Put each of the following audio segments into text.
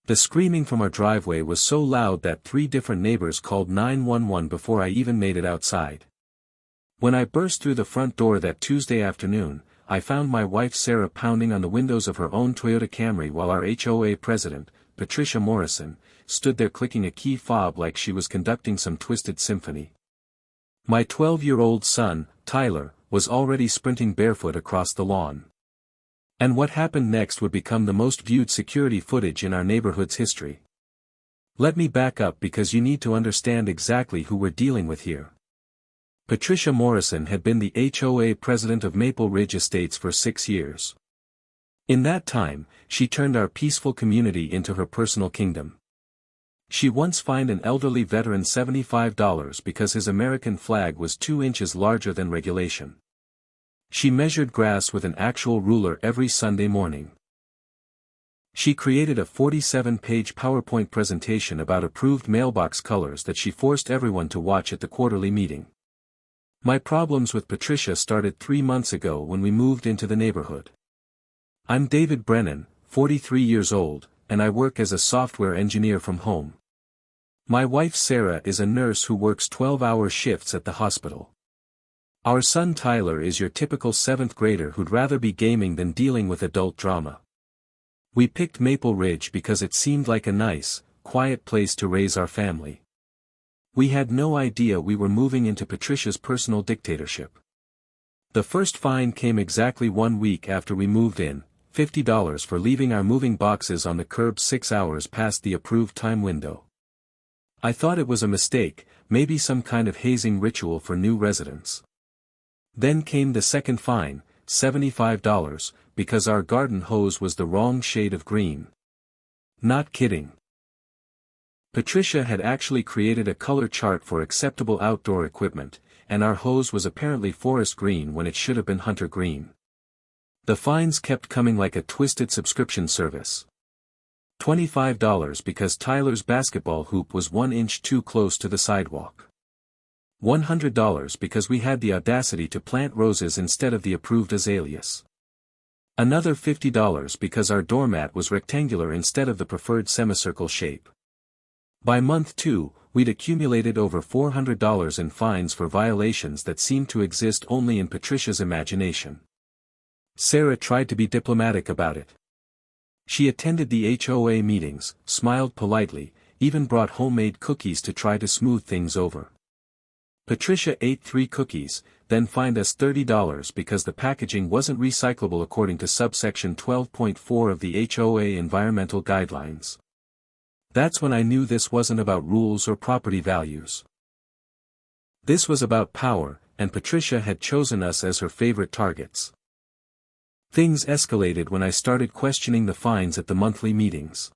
The screaming from our driveway was so loud that 3 different neighbors called 911 before I even made it outside. When I burst through the front door that Tuesday afternoon, I found my wife Sarah pounding on the windows of her own Toyota Camry while our HOA president, Patricia Morrison, stood there clicking a key fob like she was conducting some twisted symphony. My 12-year-old son, Tyler, was already sprinting barefoot across the lawn. And what happened next would become the most viewed security footage in our neighborhood's history. Let me back up because you need to understand exactly who we're dealing with here. Patricia Morrison had been the HOA president of Maple Ridge Estates for 6 years. In that time, she turned our peaceful community into her personal kingdom. She once fined an elderly veteran $75 because his American flag was 2 inches larger than regulation. She measured grass with an actual ruler every Sunday morning. She created a 47-page PowerPoint presentation about approved mailbox colors that she forced everyone to watch at the quarterly meeting. My problems with Patricia started 3 months ago when we moved into the neighborhood. I'm David Brennan, 43 years old, and I work as a software engineer from home. My wife Sarah is a nurse who works 12-hour shifts at the hospital. Our son Tyler is your typical 7th grader who'd rather be gaming than dealing with adult drama. We picked Maple Ridge because it seemed like a nice, quiet place to raise our family. We had no idea we were moving into Patricia's personal dictatorship. The first fine came exactly 1 week after we moved in, $50 for leaving our moving boxes on the curb 6 hours past the approved time window. I thought it was a mistake, maybe some kind of hazing ritual for new residents. Then came the second fine, $75, because our garden hose was the wrong shade of green. Not kidding. Patricia had actually created a color chart for acceptable outdoor equipment, and our hose was apparently forest green when it should have been hunter green. The fines kept coming like a twisted subscription service. $25 because Tyler's basketball hoop was 1 inch too close to the sidewalk. $100 because we had the audacity to plant roses instead of the approved azaleas. Another $50 because our doormat was rectangular instead of the preferred semicircle shape. By month 2, we'd accumulated over $400 in fines for violations that seemed to exist only in Patricia's imagination. Sarah tried to be diplomatic about it. She attended the HOA meetings, smiled politely, even brought homemade cookies to try to smooth things over. Patricia ate 3 cookies, then fined us $30 because the packaging wasn't recyclable according to subsection 12.4 of the HOA environmental guidelines. That's when I knew this wasn't about rules or property values. This was about power, and Patricia had chosen us as her favorite targets. Things escalated when I started questioning the fines at the monthly meetings.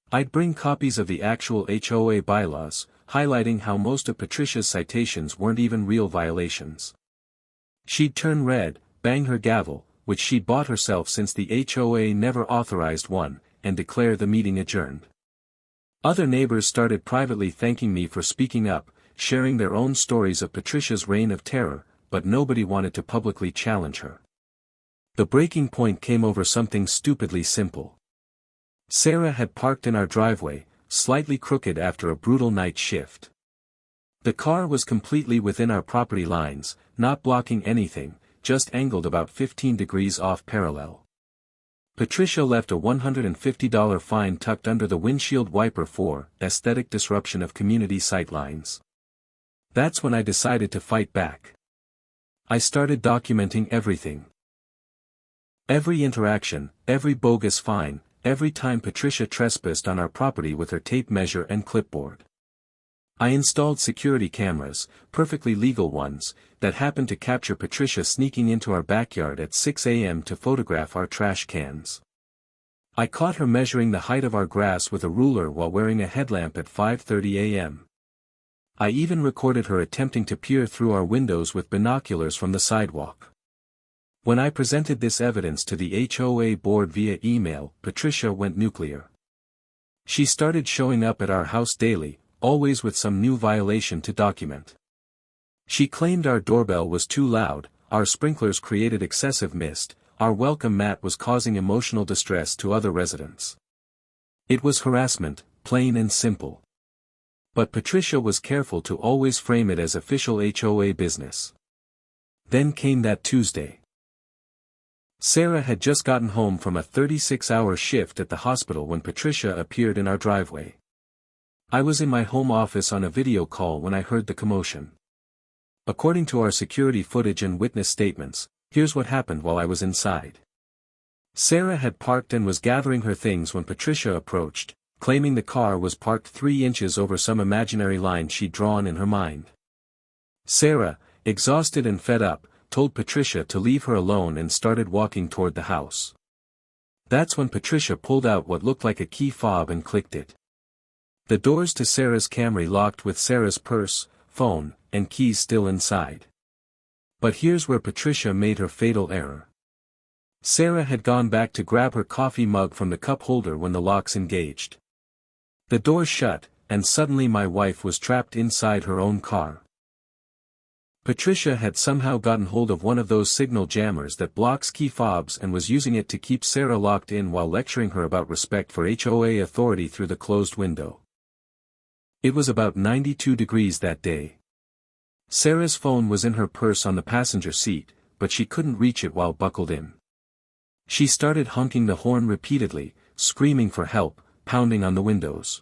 I'd bring copies of the actual HOA bylaws, highlighting how most of Patricia's citations weren't even real violations. She'd turn red, bang her gavel, which she'd bought herself since the HOA never authorized one, and declare the meeting adjourned. Other neighbors started privately thanking me for speaking up, sharing their own stories of Patricia's reign of terror, but nobody wanted to publicly challenge her. The breaking point came over something stupidly simple. Sarah had parked in our driveway, slightly crooked after a brutal night shift. The car was completely within our property lines, not blocking anything, just angled about 15 degrees off parallel. Patricia left a $150 fine tucked under the windshield wiper for aesthetic disruption of community sightlines. That's when I decided to fight back. I started documenting everything. Every interaction, every bogus fine, every time Patricia trespassed on our property with her tape measure and clipboard. I installed security cameras, perfectly legal ones, that happened to capture Patricia sneaking into our backyard at 6 a.m. to photograph our trash cans. I caught her measuring the height of our grass with a ruler while wearing a headlamp at 5:30 a.m. I even recorded her attempting to peer through our windows with binoculars from the sidewalk. When I presented this evidence to the HOA board via email, Patricia went nuclear. She started showing up at our house daily, always with some new violation to document. She claimed our doorbell was too loud, our sprinklers created excessive mist, our welcome mat was causing emotional distress to other residents. It was harassment, plain and simple. But Patricia was careful to always frame it as official HOA business. Then came that Tuesday. Sarah had just gotten home from a 36-hour shift at the hospital when Patricia appeared in our driveway. I was in my home office on a video call when I heard the commotion. According to our security footage and witness statements, here's what happened while I was inside. Sarah had parked and was gathering her things when Patricia approached, claiming the car was parked 3 inches over some imaginary line she'd drawn in her mind. Sarah, exhausted and fed up, told Patricia to leave her alone and started walking toward the house. That's when Patricia pulled out what looked like a key fob and clicked it. The doors to Sarah's Camry locked with Sarah's purse, phone, and keys still inside. But here's where Patricia made her fatal error. Sarah had gone back to grab her coffee mug from the cup holder when the locks engaged. The door shut, and suddenly my wife was trapped inside her own car. Patricia had somehow gotten hold of one of those signal jammers that blocks key fobs and was using it to keep Sarah locked in while lecturing her about respect for HOA authority through the closed window. It was about 92 degrees that day. Sarah's phone was in her purse on the passenger seat, but she couldn't reach it while buckled in. She started honking the horn repeatedly, screaming for help, pounding on the windows.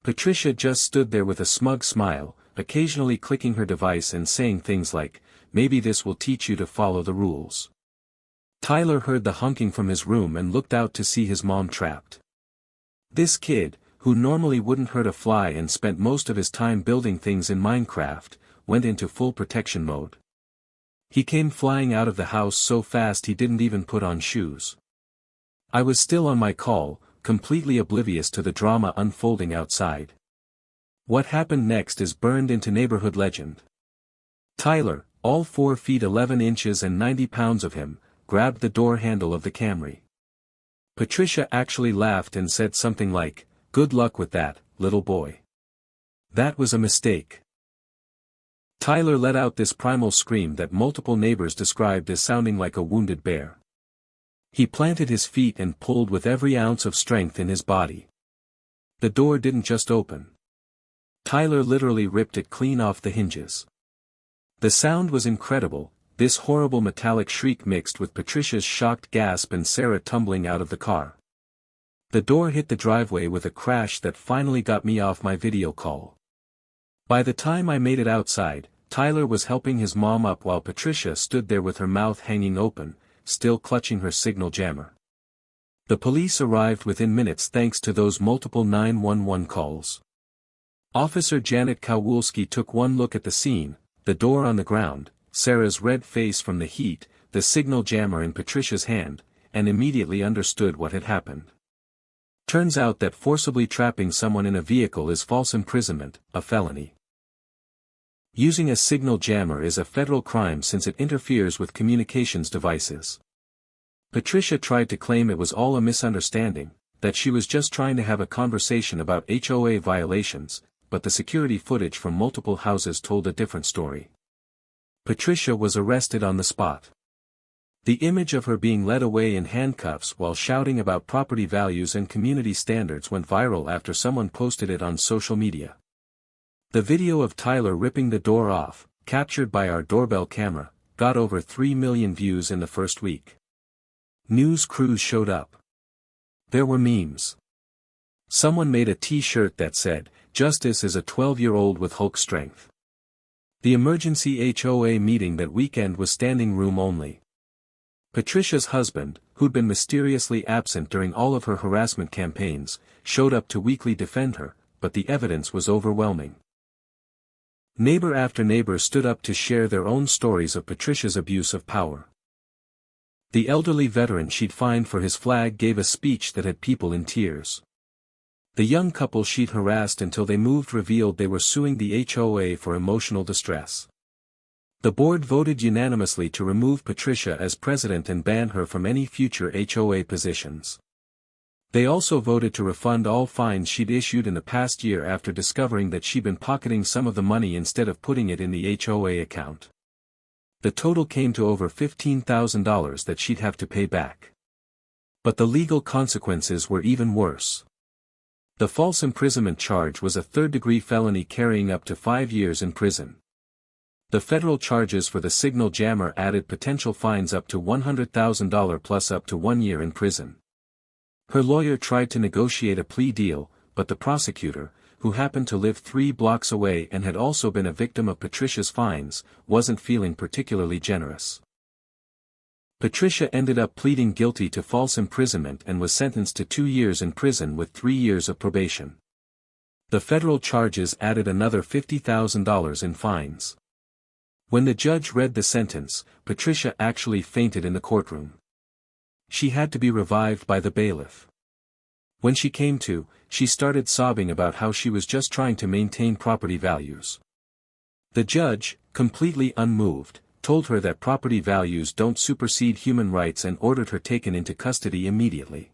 Patricia just stood there with a smug smile, occasionally clicking her device and saying things like, "Maybe this will teach you to follow the rules." Tyler heard the honking from his room and looked out to see his mom trapped. This kid, who normally wouldn't hurt a fly and spent most of his time building things in Minecraft, went into full protection mode. He came flying out of the house so fast he didn't even put on shoes. I was still on my call, completely oblivious to the drama unfolding outside. What happened next is burned into neighborhood legend. Tyler, all 4 feet 11 inches and 90 pounds of him, grabbed the door handle of the Camry. Patricia actually laughed and said something like, "Good luck with that, little boy. That was a mistake." Tyler let out this primal scream that multiple neighbors described as sounding like a wounded bear. He planted his feet and pulled with every ounce of strength in his body. The door didn't just open. Tyler literally ripped it clean off the hinges. The sound was incredible, this horrible metallic shriek mixed with Patricia's shocked gasp and Sarah tumbling out of the car. The door hit the driveway with a crash that finally got me off my video call. By the time I made it outside, Tyler was helping his mom up while Patricia stood there with her mouth hanging open, still clutching her signal jammer. The police arrived within minutes thanks to those multiple 911 calls. Officer Janet Kowalski took one look at the scene, the door on the ground, Sarah's red face from the heat, the signal jammer in Patricia's hand, and immediately understood what had happened. Turns out that forcibly trapping someone in a vehicle is false imprisonment, a felony. Using a signal jammer is a federal crime since it interferes with communications devices. Patricia tried to claim it was all a misunderstanding, that she was just trying to have a conversation about HOA violations, but the security footage from multiple houses told a different story. Patricia was arrested on the spot. The image of her being led away in handcuffs while shouting about property values and community standards went viral after someone posted it on social media. The video of Tyler ripping the door off, captured by our doorbell camera, got over 3 million views in the first week. News crews showed up. There were memes. Someone made a t-shirt that said, "Justice is a 12-year-old with Hulk strength." The emergency HOA meeting that weekend was standing room only. Patricia's husband, who'd been mysteriously absent during all of her harassment campaigns, showed up to weekly defend her, but the evidence was overwhelming. Neighbor after neighbor stood up to share their own stories of Patricia's abuse of power. The elderly veteran she'd fined for his flag gave a speech that had people in tears. The young couple she'd harassed until they moved revealed they were suing the HOA for emotional distress. The board voted unanimously to remove Patricia as president and ban her from any future HOA positions. They also voted to refund all fines she'd issued in the past year after discovering that she'd been pocketing some of the money instead of putting it in the HOA account. The total came to over $15,000 that she'd have to pay back. But the legal consequences were even worse. The false imprisonment charge was a third-degree felony carrying up to 5 years in prison. The federal charges for the signal jammer added potential fines up to $100,000 plus up to 1 year in prison. Her lawyer tried to negotiate a plea deal, but the prosecutor, who happened to live 3 blocks away and had also been a victim of Patricia's fines, wasn't feeling particularly generous. Patricia ended up pleading guilty to false imprisonment and was sentenced to 2 years in prison with 3 years of probation. The federal charges added another $50,000 in fines. When the judge read the sentence, Patricia actually fainted in the courtroom. She had to be revived by the bailiff. When she came to, she started sobbing about how she was just trying to maintain property values. The judge, completely unmoved, told her that property values don't supersede human rights and ordered her taken into custody immediately.